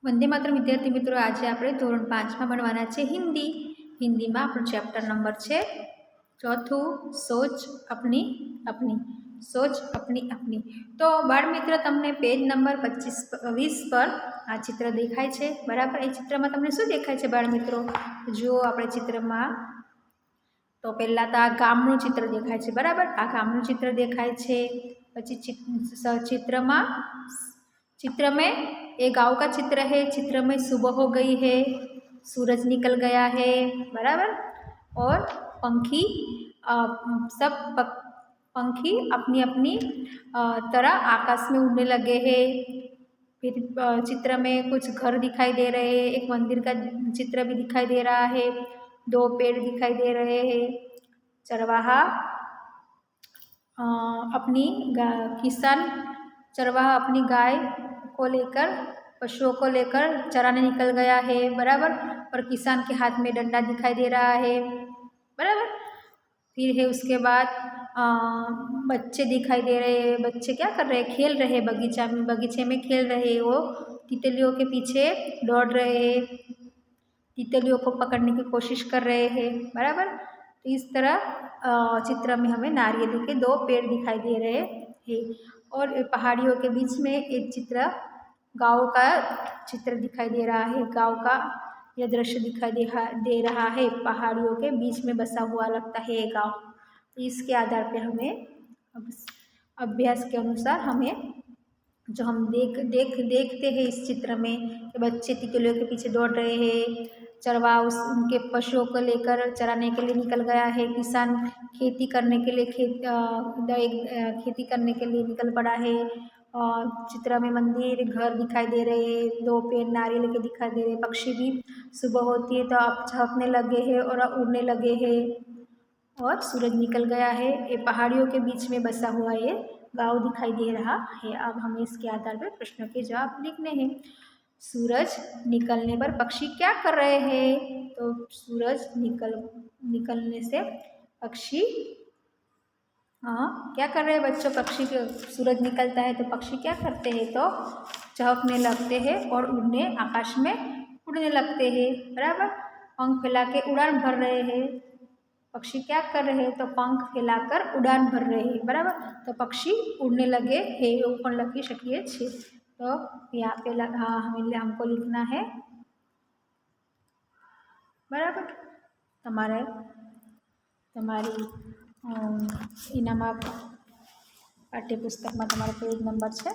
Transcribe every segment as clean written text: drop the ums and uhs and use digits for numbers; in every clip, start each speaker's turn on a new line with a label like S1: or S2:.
S1: वंदे मातरम विद्यार्थी मित्रों, आज आप धोरण 5 में भणवाना है हिंदी। हिंदी में आप चैप्टर नंबर है चौथु, सोच अपनी अपनी। सोच अपनी अपनी। तो बाळ मित्र, तमने पेज नंबर 20 पर आ चित्र देखाय छे, बराबर। ए चित्र में तमने शुं देखाय छे बाळ मित्रों? जो आपणे चित्र में तो पहला तो आ गामनुं चित्र देखाय छे, बराबर। आ गामनुं चित्र देखाय छे। पछी चित्र में एक गांव का चित्र है। चित्र में सुबह हो गई है, सूरज निकल गया है, बराबर। और पंखी पंखी अपनी अपनी तरह आकाश में उड़ने लगे हैं। फिर चित्र में कुछ घर दिखाई दे रहे हैं, एक मंदिर का चित्र भी दिखाई दे रहा है, दो पेड़ दिखाई दे रहे हैं। चरवाहा किसान चरवाहा अपनी गाय को लेकर, पशुओं को लेकर चराने निकल गया है, बराबर। और किसान के हाथ में डंडा दिखाई दे रहा है, बराबर। फिर है उसके बाद बच्चे दिखाई दे रहे हैं। बच्चे क्या कर रहे हैं? खेल रहे हैं बगीचे में खेल रहे हैं। वो तितलियों के पीछे दौड़ रहे हैं, तितलियों को पकड़ने की कोशिश कर रहे हैं, बराबर। तो इस तरह चित्र में हमें नारियल के दो पेड़ दिखाई दे रहे हैं। और पहाड़ियों के बीच में एक चित्र, गांव का चित्र दिखाई दे रहा है। गांव का यह दृश्य दिखाई दे रहा है। पहाड़ियों के बीच में बसा हुआ लगता है ये गाँव। इसके आधार पे हमें अभ्यास के अनुसार हमें जो हम देखते हैं इस चित्र में कि बच्चे तितलियों के पीछे दौड़ रहे हैं, चरवाहा उनके पशुओं को लेकर चराने के लिए निकल गया है, किसान खेती करने के लिए खेती करने के लिए निकल पड़ा है। और चित्र में मंदिर, घर दिखाई दे रहे हैं, दो पेड़ नारियल के दिखाई दे रहे हैं। पक्षी भी सुबह होती है तो अब चहकने लगे हैं और उड़ने लगे हैं। और सूरज निकल गया है। ये पहाड़ियों के बीच में बसा हुआ ये गांव दिखाई दे रहा है। अब हमें इसके आधार पर प्रश्नों के जवाब लिखने हैं। सूरज निकलने पर पक्षी क्या कर रहे हैं? तो सूरज निकलने से पक्षी क्या कर रहे हैं बच्चों? पक्षी के सूरज निकलता है तो पक्षी क्या करते हैं? तो चहकने लगते हैं और उड़ने, आकाश में उड़ने लगते हैं, बराबर। पंख फैला के उड़ान भर रहे हैं। पक्षी क्या कर रहे हैं? तो पंख फैलाकर उड़ान भर रहे हैं, बराबर। तो पक्षी उड़ने लगे हैं, ऊपर लगी शकीए छे। तो यहाँ पे हमको लिखना है, बराबर। તમારી इनाम पाठ्यपुस्तक में તમારો पेज नंबर है,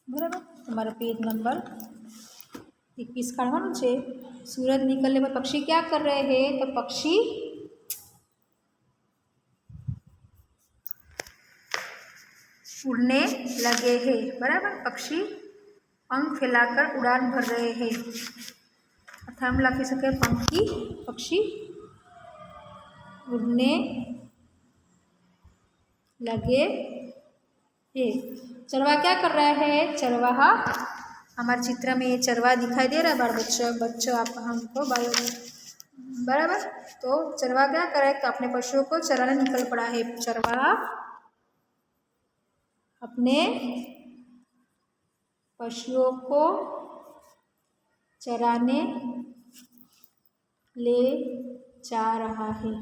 S1: बराबर। તમારો पेज नंबर 21 काढवानुं छे। सूरज निकलने पर पक्षी क्या कर रहे हैं? तो पक्षी उड़ने लगे हैं, बराबर। पक्षी पंख फैलाकर उड़ान भर रहे हैं। अर्थात हम लखी सके पक्षी उड़ने लगे हैं। चरवाहा क्या कर रहा है? चरवाहा, हमारे चित्र में ये चरवाहा दिखाई दे रहा है बाल बच्चों आप हमको बराबर। तो चरवाहा क्या कर रहा है? तो अपने पशुओं को चराने निकल पड़ा है। चरवाहा अपने पशुओं को चराने ले जा रहा है।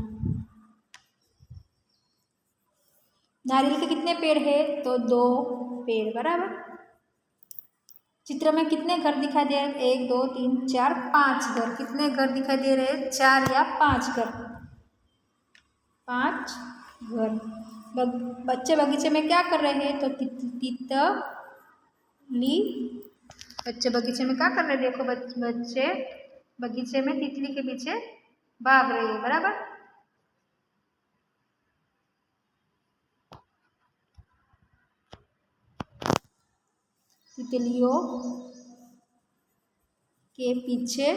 S1: नारियल के कितने पेड़ है? तो 2 पेड़, बराबर। चित्र में कितने घर दिखाई दे रहे हैं? 1 2 3 4 5 घर। कितने घर दिखाई दे रहे हैं? 4 या 5 घर? 5 घर। बच्चे बगीचे में क्या कर रहे हैं? तो बच्चे बगीचे में क्या कर रहे हैं? देखो बच्चे बगीचे में तितली के पीछे भाग रहे हैं, बराबर। तितलियों के पीछे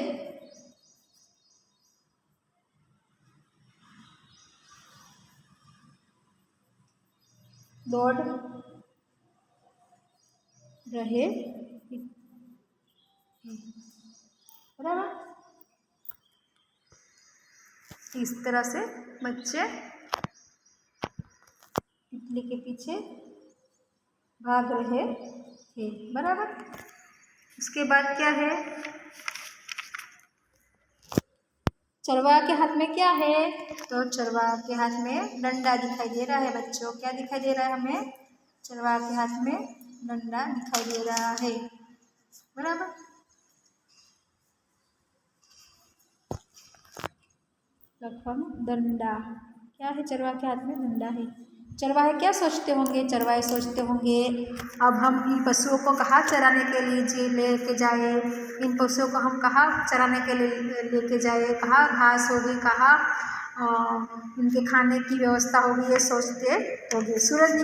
S1: दौड़ रहे, बराबर। इस तरह से बच्चे तितली के पीछे भाग रहे थे। बराबर। उसके बाद क्या है, चरवाहा के हाथ में क्या है, तो चरवाहा के हाथ में डंडा दिखाई दे रहा है बच्चों। क्या दिखाई दे रहा है हमें, चरवाहा के हाथ में डंडा दिखाई दे रहा है। बराबर। लखन डंडा, क्या है, चरवाहे के हाथ में डंडा है। चरवाहे क्या सोचते होंगे, चरवाहे सोचते होंगे अब हम इन पशुओं को कहाँ चराने के लिए लेके जाए, इन पशुओं को हम कहाँ चराने के लिए लेके जाए, कहाँ घास होगी, कहाँ इनके खाने की व्यवस्था होगी, ये सोचते होंगे। सूरज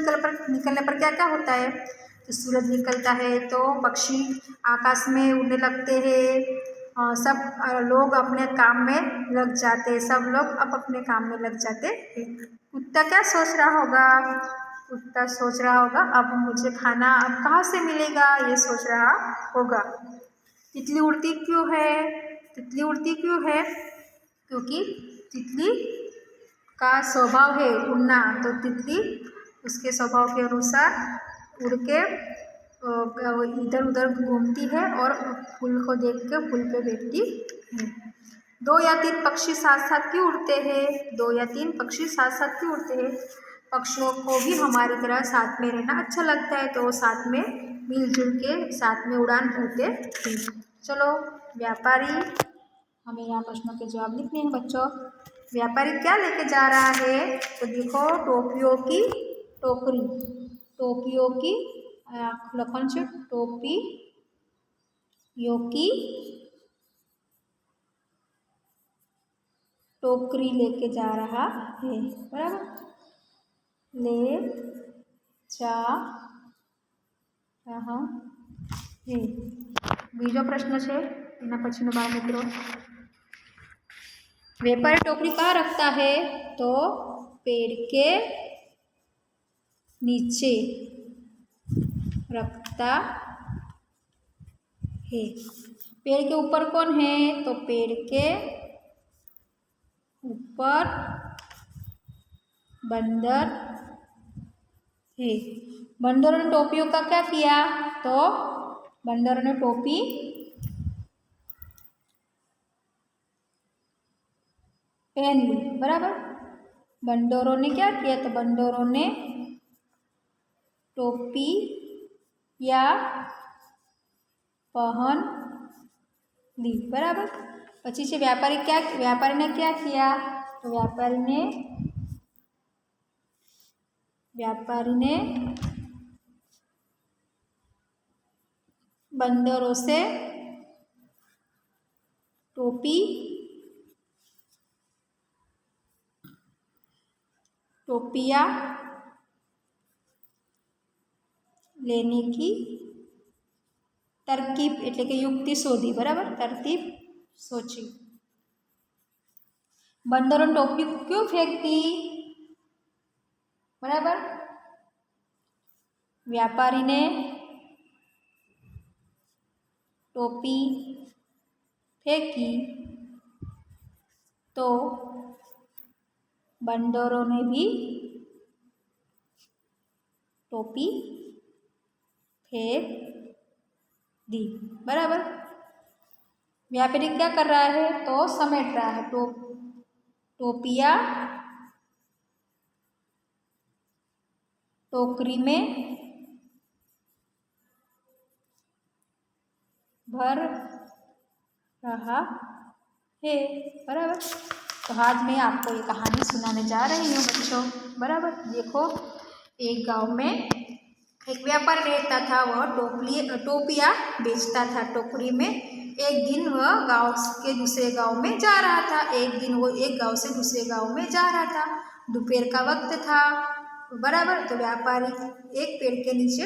S1: निकलने पर क्या क्या होता है, तो सूरज निकलता है तो पक्षी आकाश में उड़ने लगते हैं। सब लोग अपने काम में लग जाते हैं, सब लोग अब अपने काम में लग जाते हैं। कुत्ता क्या सोच रहा होगा, कुत्ता सोच रहा होगा अब मुझे खाना अब कहाँ से मिलेगा, ये सोच रहा होगा। तितली उड़ती क्यों है, तितली उड़ती क्यों है, क्योंकि तितली का स्वभाव है उड़ना, तो तितली उसके स्वभाव के अनुसार उड़ के इधर उधर घूमती है और फूल को देख के फूल पे बैठती है। 2 या 3 पक्षी साथ साथ क्यों उड़ते हैं, 2 या 3 पक्षी साथ साथ क्यों उड़ते हैं, पक्षियों को भी हमारी तरह साथ में रहना अच्छा लगता है, तो वो साथ में मिलजुल के साथ में उड़ान भरते हैं। चलो व्यापारी, हमें यहाँ प्रश्नों के जवाब लिखने हैं बच्चों। व्यापारी क्या लेके जा रहा है, तो देखो टोपियों की टोकरी, टोपियों की लखन से टोपी योकी टोकरी लेके जा रहा है। बराबर, ले जा रहा है। बीजो प्रश्न है एना पछीनो बार मित्रों, व्यापारी टोकरी कहाँ रखता है, तो पेड़ के नीचे रखता है। पेड़ के ऊपर कौन है, तो पेड़ के ऊपर बंदर है। बंदरों ने टोपियों का क्या किया, तो बंदरों ने टोपी पहन ली। बराबर, बंदरों ने क्या किया, तो बंदरों ने टोपी या पहन ली। बराबर। पछी से व्यापारी ने क्या किया, तो व्यापारी ने बंदरों से टोपियाँ लेने की तरकीब एटले के युक्ति शोधी। बराबर, तरतीब सोची। बंदरों टोपी क्यों फेंकती, बराबर, व्यापारी ने टोपी फेंकी तो बंदरों ने भी टोपी फेंक दी। बराबर, व्यापारी क्या कर रहा है, तो समेट रहा है। टोपियाँ टोकरी में भर रहा है। बराबर, तो आज मैं आपको ये कहानी सुनाने जा रही हूँ बच्चों। बराबर, देखो एक गांव में एक व्यापारी रहता था, वह टोपियाँ बेचता था टोकरी में। एक दिन वह गांव के दूसरे गांव में जा रहा था, एक दिन वो एक गांव से दूसरे गांव में जा रहा था, दोपहर का वक्त था। बराबर, तो व्यापारी एक पेड़ के नीचे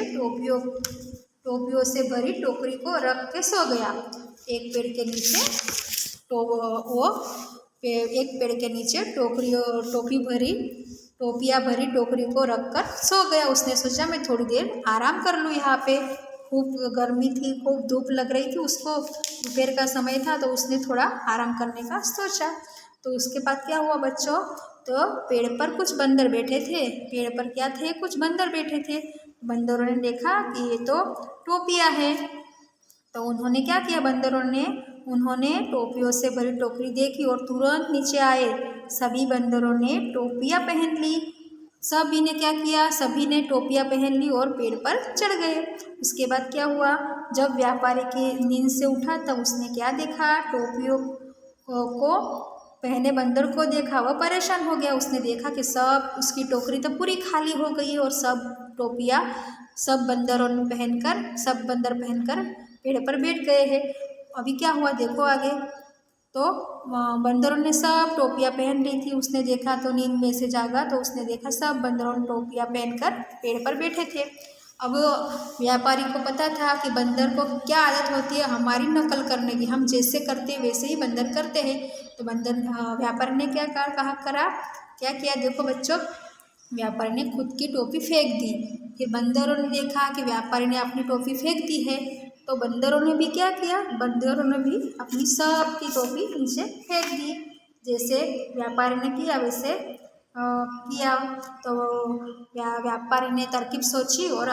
S1: टोपियों से भरी टोकरी को रख के सो गया। एक पेड़ के नीचे एक पेड़ के नीचे टोपियाँ भरी टोकरी को रखकर सो गया। उसने सोचा मैं थोड़ी देर आराम कर लूँ, यहाँ पे खूब गर्मी थी, खूब धूप लग रही थी उसको, दोपहर का समय था, तो उसने थोड़ा आराम करने का सोचा। तो उसके बाद क्या हुआ बच्चों, तो पेड़ पर कुछ बंदर बैठे थे। पेड़ पर क्या थे? कुछ बंदर बैठे थे। बंदरों ने देखा कि ये तो टोपियाँ है, तो उन्होंने क्या किया? बंदरों ने उन्होंने टोपियों से भरी टोकरी देखी और तुरंत नीचे आए। सभी बंदरों ने टोपियाँ पहन ली। सभी ने क्या किया? सभी ने टोपियाँ पहन ली और पेड़ पर चढ़ गए। उसके बाद क्या हुआ? जब व्यापारी की नींद से उठा तब उसने क्या देखा? टोपियों को पहने बंदर को देखा। वह परेशान हो गया। उसने देखा कि सब उसकी टोकरी तो पूरी खाली हो गई और सब टोपियाँ सब बंदर पहनकर पेड़ पर बैठ गए हैं। अभी क्या हुआ देखो आगे। तो बंदरों ने सब टोपियाँ पहन ली थी। उसने देखा तो नींद में से जागा तो उसने देखा सब बंदरों ने टोपियाँ पहनकर पेड़ पर बैठे थे। अब व्यापारी को पता था कि बंदर को क्या आदत होती है हमारी नकल करने की। हम जैसे करते हैं वैसे ही बंदर करते हैं। तो व्यापारी ने क्या किया देखो बच्चों। व्यापारी ने खुद की टोपी फेंक दी। फिर बंदरों ने देखा कि व्यापारी ने अपनी टोपी फेंक दी है, तो बंदरों ने भी क्या किया? बंदरों ने भी अपनी सबकी टोपी नीचे फेंक दी। जैसे व्यापारी ने किया वैसे किया। तो व्यापारी ने तरकीब सोची और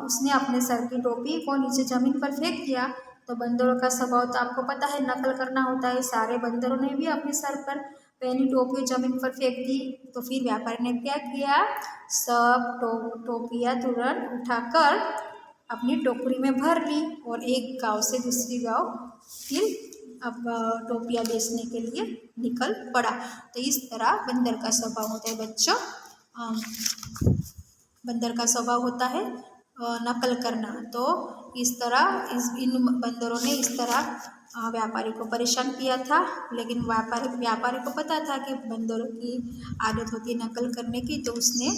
S1: उसने अपने सर की टोपी को नीचे जमीन पर फेंक दिया। तो बंदरों का स्वभाव तो आपको पता है, नकल करना होता है। सारे बंदरों ने भी अपने सर पर पहनी टोपी जमीन पर फेंक दी। तो फिर व्यापारी ने क्या किया? सब टोपियाँ तुरंत उठाकर अपनी टोकरी में भर ली और एक गांव से दूसरी गांव फिर अब टोपियाँ बेचने के लिए निकल पड़ा। तो इस तरह बंदर का स्वभाव होता है बच्चों। बंदर का स्वभाव होता है नकल करना। तो इस तरह इन बंदरों ने इस तरह व्यापारी को परेशान किया था। लेकिन व्यापारी को पता था कि बंदरों की आदत होती है नकल करने की। तो उसने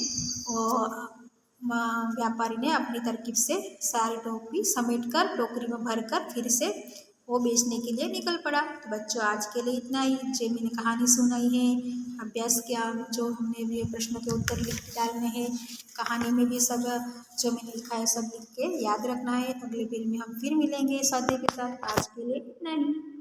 S1: व्यापारी ने अपनी तरकीब से सारी टोपी समेटकर टोकरी में भरकर फिर से वो बेचने के लिए निकल पड़ा। तो बच्चों आज के लिए इतना ही। जो मैंने कहानी सुनाई है, अभ्यास किया, जो हमने भी प्रश्नों के उत्तर लिख डालने हैं, कहानी में भी सब जो मैंने लिखा है सब लिख के याद रखना है। अगले वीडियो में हम फिर मिलेंगे स्वाध्याय के साथ। आज के लिए इतना ही।